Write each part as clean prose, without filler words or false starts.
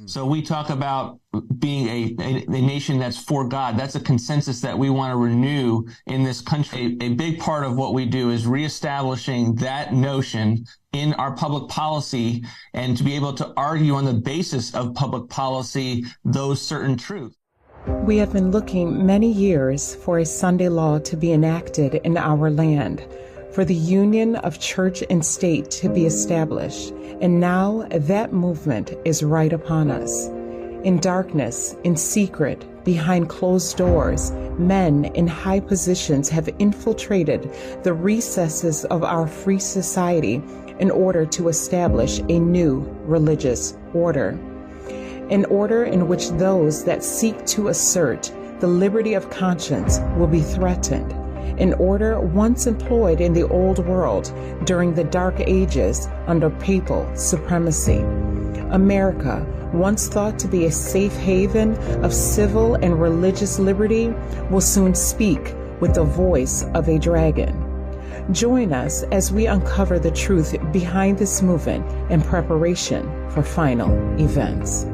So we talk about being a nation that's for God. That's a consensus that we want to renew in this country. A big part of what we do is reestablishing that notion in our public policy and to be able to argue on the basis of public policy those certain truths. We have been looking many years for a Sunday law to be enacted in our land, for the union of church and state to be established, and now that movement is right upon us. In darkness, in secret, behind closed doors, men in high positions have infiltrated the recesses of our free society in order to establish a new religious order. An order in which those that seek to assert the liberty of conscience will be threatened. An order once employed in the old world during the Dark Ages under papal supremacy. America, once thought to be a safe haven of civil and religious liberty, will soon speak with the voice of a dragon. Join us as we uncover the truth behind this movement in preparation for final events.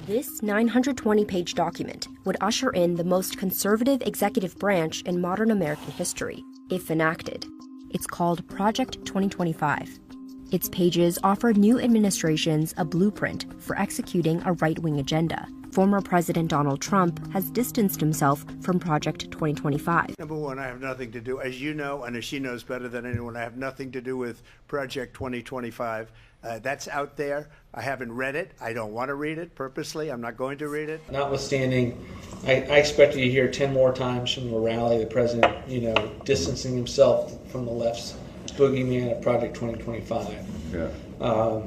This 920-page document would usher in the most conservative executive branch in modern American history, if enacted. It's called Project 2025. Its pages offer new administrations a blueprint for executing a right-wing agenda. Former President Donald Trump has distanced himself from Project 2025. Number one, I have nothing to do, as you know, and as she knows better than anyone, I have nothing to do with Project 2025. That's out there. I haven't read it. I don't want to read it purposely. I'm not going to read it. Notwithstanding, I expect you to hear 10 more times from the rally, the president, distancing himself from the left's boogeyman of Project 2025. Yeah.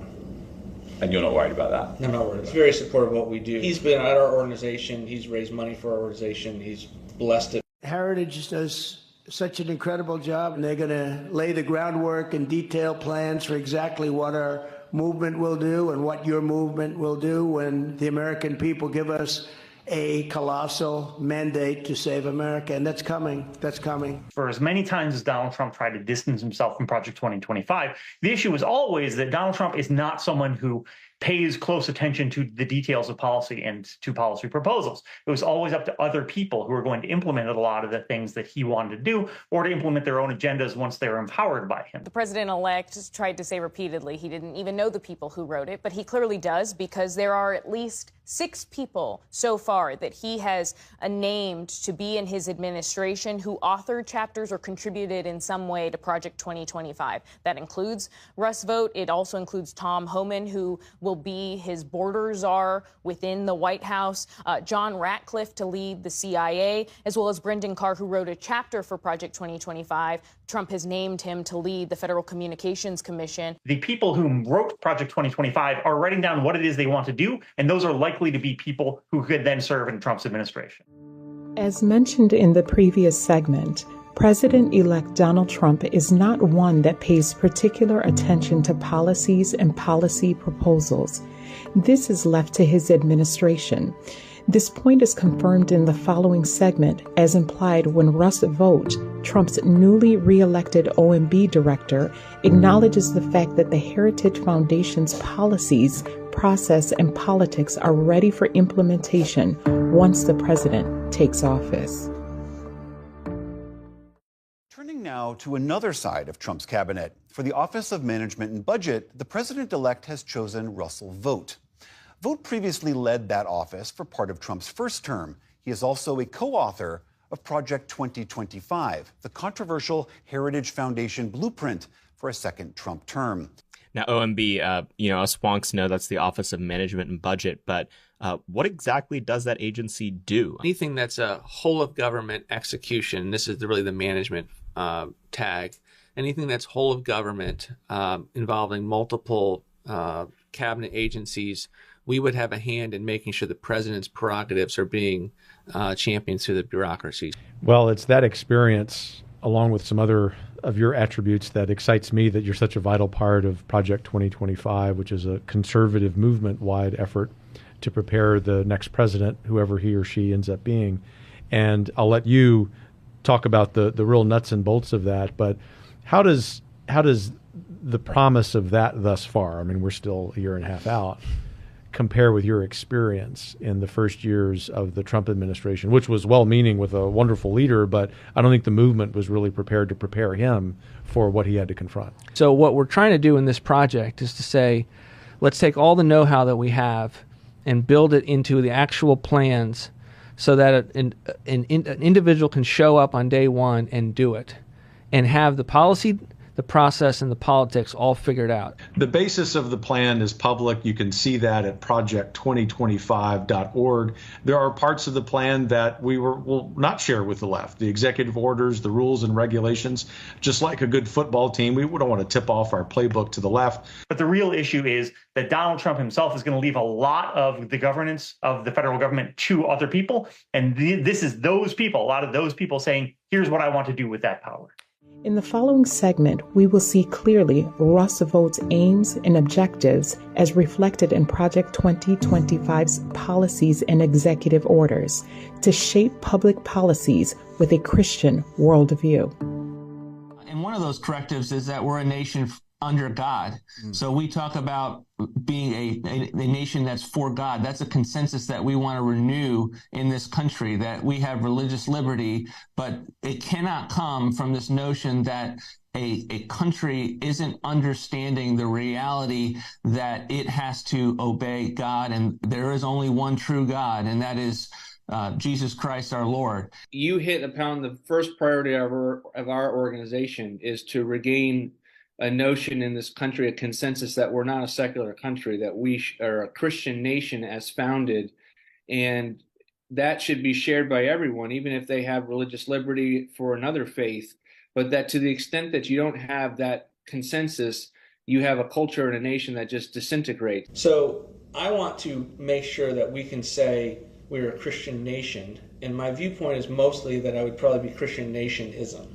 And you're not worried about that? I'm not worried. He's very supportive of what we do. He's been at our organization. He's raised money for our organization. He's blessed it. Heritage does such an incredible job, and they're going to lay the groundwork and detail plans for exactly what our movement will do and what your movement will do when the American people give us a colossal mandate to save America. And that's coming. That's coming. For as many times as Donald Trump tried to distance himself from Project 2025, the issue was always that Donald Trump is not someone who pays close attention to the details of policy and to policy proposals. It was always up to other people who were going to implement a lot of the things that he wanted to do or to implement their own agendas once they were empowered by him. The president-elect tried to say repeatedly he didn't even know the people who wrote it, but he clearly does, because there are at least 6 people so far that he has named to be in his administration who authored chapters or contributed in some way to Project 2025. That includes Russ Vought. It also includes Tom Homan, who will be his border czar within the White House, John Ratcliffe to lead the CIA, as well as Brendan Carr, who wrote a chapter for Project 2025. Trump has named him to lead the Federal Communications Commission. The people who wrote Project 2025 are writing down what it is they want to do, and those are likely to be people who could then serve in Trump's administration. As mentioned in the previous segment, President-elect Donald Trump is not one that pays particular attention to policies and policy proposals. This is left to his administration. This point is confirmed in the following segment, as implied when Russ Vought, Trump's newly re-elected OMB director, acknowledges the fact that the Heritage Foundation's policies, process, and politics are ready for implementation once the president takes office. Turning now to another side of Trump's cabinet. For the Office of Management and Budget, the president-elect has chosen Russell Vought. Vought previously led that office for part of Trump's first term. He is also a co-author of Project 2025, the controversial Heritage Foundation blueprint for a second Trump term. Now, OMB, us wonks know that's the Office of Management and Budget, but what exactly does that agency do? Anything that's a whole of government execution, this is really the management tag, anything that's whole of government involving multiple cabinet agencies, we would have a hand in making sure the president's prerogatives are being championed through the bureaucracy. Well, it's that experience, along with some other of your attributes, that excites me that you're such a vital part of Project 2025, which is a conservative movement-wide effort to prepare the next president, whoever he or she ends up being. And I'll let you talk about the real nuts and bolts of that. But how does the promise of that thus far, I mean, we're still a year and a half out, compare with your experience in the first years of the Trump administration, which was well-meaning with a wonderful leader, but I don't think the movement was really prepared to prepare him for what he had to confront. So what we're trying to do in this project is to say, let's take all the know-how that we have and build it into the actual plans so that an individual can show up on day one and do it and have the policy, the process, and the politics all figured out. The basis of the plan is public. You can see that at project2025.org. There are parts of the plan that we will not share with the left. The executive orders, the rules and regulations, just like a good football team, we don't want to tip off our playbook to the left. But the real issue is that Donald Trump himself is going to leave a lot of the governance of the federal government to other people. And this is those people, a lot of those people saying, here's what I want to do with that power. In the following segment, we will see clearly Russ Vought's aims and objectives as reflected in Project 2025's policies and executive orders to shape public policies with a Christian worldview. And one of those correctives is that we're a nation under God. So we talk about being a nation that's for God. That's a consensus that we want to renew in this country, that we have religious liberty, but it cannot come from this notion that a country isn't understanding the reality that it has to obey God, and there is only one true God, and that is Jesus Christ our Lord. You hit upon the first priority of our organization is to regain a notion in this country, a consensus that we're not a secular country, that we are a Christian nation as founded, and that should be shared by everyone, even if they have religious liberty for another faith. But that to the extent that you don't have that consensus, you have a culture and a nation that just disintegrates. So I want to make sure that we can say we're a Christian nation, and my viewpoint is mostly that I would probably be Christian nationism.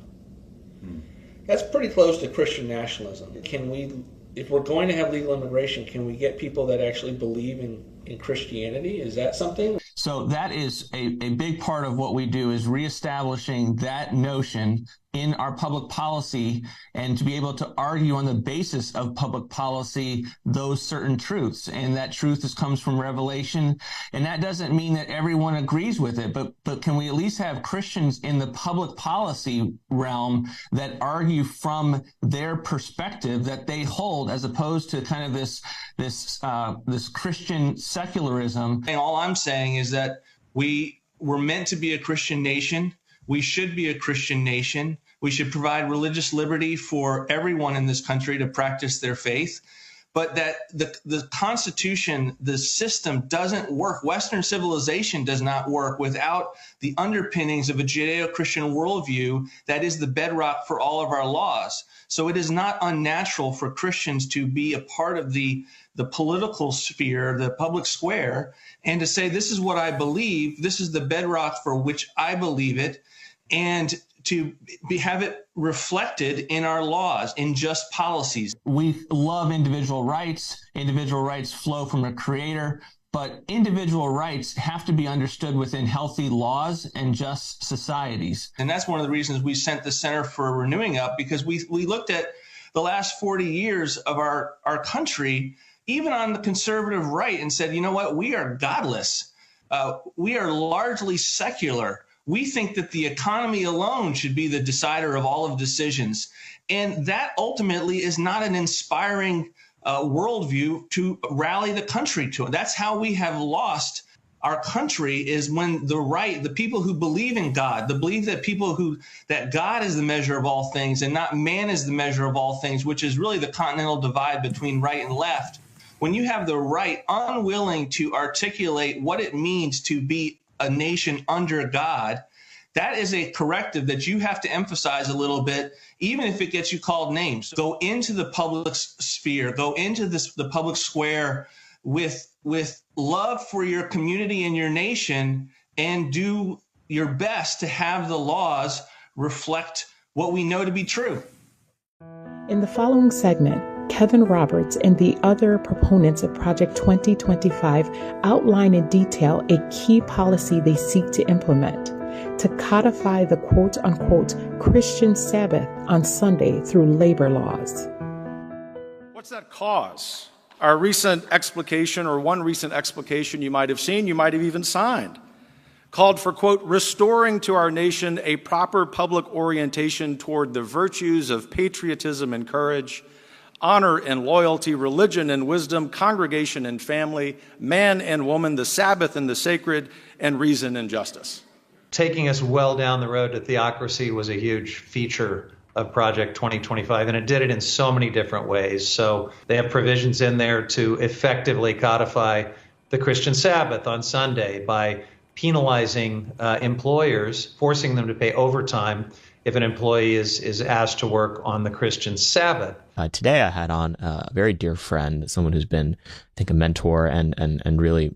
That's pretty close to Christian nationalism. Can we, if we're going to have legal immigration, can we get people that actually believe in Christianity? Is that something? So that is a big part of what we do, is reestablishing that notion in our public policy, and to be able to argue on the basis of public policy those certain truths. And that truth comes from Revelation. And that doesn't mean that everyone agrees with it, but can we at least have Christians in the public policy realm that argue from their perspective that they hold, as opposed to kind of this Christian secularism. And all I'm saying is that we were meant to be a Christian nation. We should be a Christian nation. We should provide religious liberty for everyone in this country to practice their faith. But that the Constitution, the system doesn't work. Western civilization does not work without the underpinnings of a Judeo-Christian worldview that is the bedrock for all of our laws. So it is not unnatural for Christians to be a part of the political sphere, the public square, and to say, this is what I believe, this is the bedrock for which I believe it, and to have it reflected in our laws, in just policies. We love individual rights. Individual rights flow from a creator, but individual rights have to be understood within healthy laws and just societies. And that's one of the reasons we sent the Center for Renewing up, because we looked at the last 40 years of our country, even on the conservative right, and said, you know what, we are godless. We are largely secular. We think that the economy alone should be the decider of all of decisions. And that ultimately is not an inspiring worldview to rally the country to. That's how we have lost our country, is when the people who believe in God, believe that that God is the measure of all things and not man is the measure of all things, which is really the continental divide between right and left. When you have the right unwilling to articulate what it means to be a nation under God, that is a corrective that you have to emphasize a little bit, even if it gets you called names. Go into the public sphere, go into the public square with love for your community and your nation, and do your best to have the laws reflect what we know to be true. In the following segment, Kevin Roberts and the other proponents of Project 2025 outline in detail a key policy they seek to implement. to codify the quote-unquote Christian Sabbath on Sunday through labor laws. What's that cause? Our recent explication, or one recent explication you might have seen, you might have even signed, called for, quote, restoring to our nation a proper public orientation toward the virtues of patriotism and courage, honor and loyalty, religion and wisdom, congregation and family, man and woman, the Sabbath and the sacred, and reason and justice. Taking us well down the road to theocracy was a huge feature of Project 2025, and it did it in so many different ways. So they have provisions in there to effectively codify the Christian Sabbath on Sunday by penalizing employers, forcing them to pay overtime if an employee is asked to work on the Christian Sabbath. Today I had on a very dear friend, someone who's been, I think, a mentor and really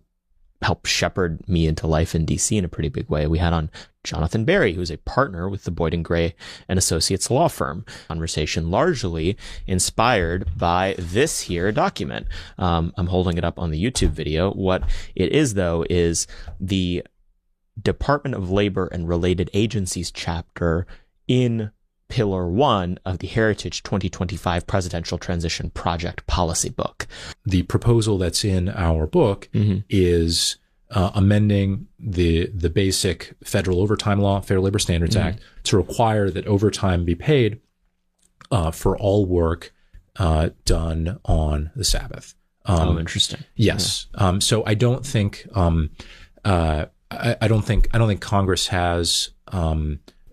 helped shepherd me into life in DC in a pretty big way. We had on Jonathan Berry, who's a partner with the Boyd & Gray and Associates law firm. Conversation largely inspired by this here document. I'm holding it up on the YouTube video. What it is, though, is the Department of Labor and Related Agencies chapter in Pillar 1 of the Heritage 2025 Presidential Transition Project Policy Book. The proposal that's in our book is amending the basic federal overtime law, Fair Labor Standards Act, to require that overtime be paid for all work done on the Sabbath. Interesting. Yes. Yeah. So I don't think I don't think Congress has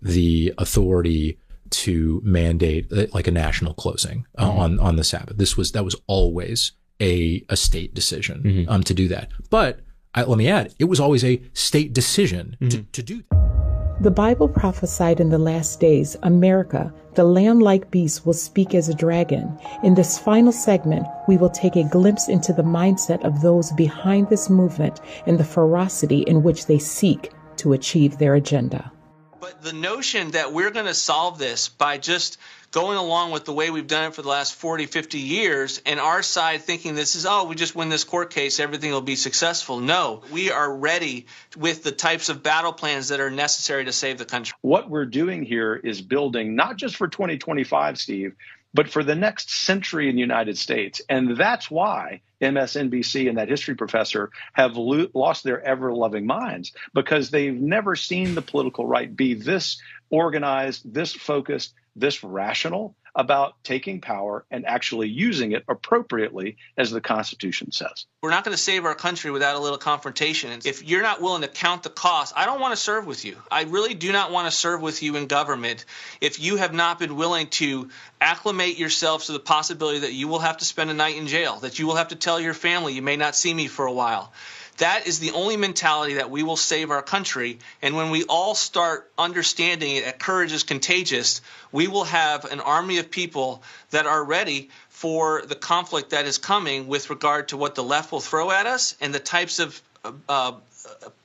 the authority to mandate like a national closing on the Sabbath. That was always a state decision to do that. But let me add, it was always a state decision to do that. The Bible prophesied in the last days, America, the lamb-like beast, will speak as a dragon. In this final segment, we will take a glimpse into the mindset of those behind this movement and the ferocity in which they seek to achieve their agenda. But the notion that we're going to solve this by just going along with the way we've done it for the last 40, 50 years, and our side thinking this is, we just win this court case, everything will be successful. No, we are ready with the types of battle plans that are necessary to save the country. What we're doing here is building not just for 2025, Steve, but for the next century in the United States. And that's why MSNBC and that history professor have lost their ever-loving minds, because they've never seen the political right be this organized, this focused, this rational about taking power and actually using it appropriately, as the Constitution says. We're not going to save our country without a little confrontation. If you're not willing to count the cost, I don't want to serve with you. I really do not want to serve with you in government if you have not been willing to acclimate yourself to the possibility that you will have to spend a night in jail, that you will have to tell your family you may not see me for a while. That is the only mentality that we will save our country. And when we all start understanding it, that courage is contagious, we will have an army of people that are ready for the conflict that is coming with regard to what the left will throw at us and the types of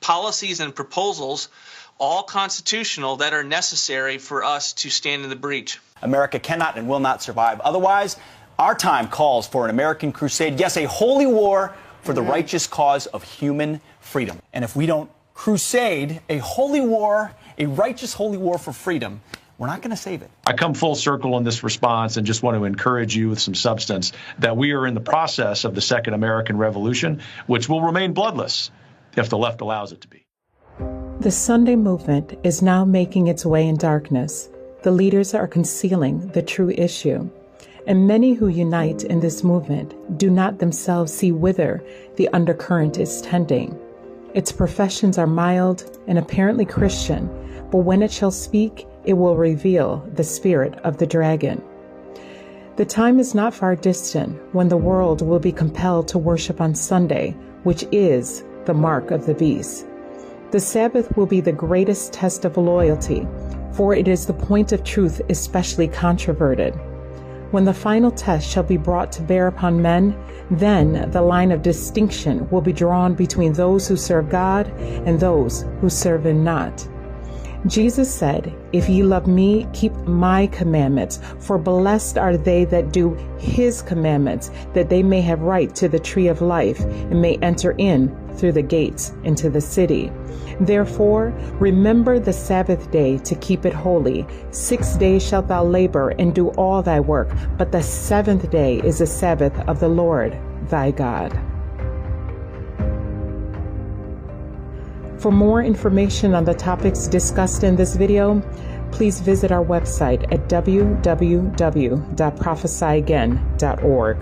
policies and proposals, all constitutional, that are necessary for us to stand in the breach. America cannot and will not survive. Otherwise, our time calls for an American crusade, yes, a holy war for the righteous cause of human freedom. And if we don't crusade a holy war, a righteous holy war for freedom, we're not going to save it. I come full circle on this response and just want to encourage you with some substance that we are in the process of the Second American Revolution, which will remain bloodless if the left allows it to be. The Sunday movement is now making its way in darkness. The leaders are concealing the true issue. And many who unite in this movement do not themselves see whither the undercurrent is tending. Its professions are mild and apparently Christian, but when it shall speak, it will reveal the spirit of the dragon. The time is not far distant when the world will be compelled to worship on Sunday, which is the mark of the beast. The Sabbath will be the greatest test of loyalty, for it is the point of truth especially controverted. When the final test shall be brought to bear upon men, then the line of distinction will be drawn between those who serve God and those who serve him not. Jesus said, "If ye love me, keep my commandments, for blessed are they that do his commandments, that they may have right to the tree of life, and may enter in through the gates into the city. Therefore, remember the Sabbath day to keep it holy. 6 days shalt thou labor and do all thy work, but the seventh day is the Sabbath of the Lord thy God." For more information on the topics discussed in this video, please visit our website at www.prophesyagain.org.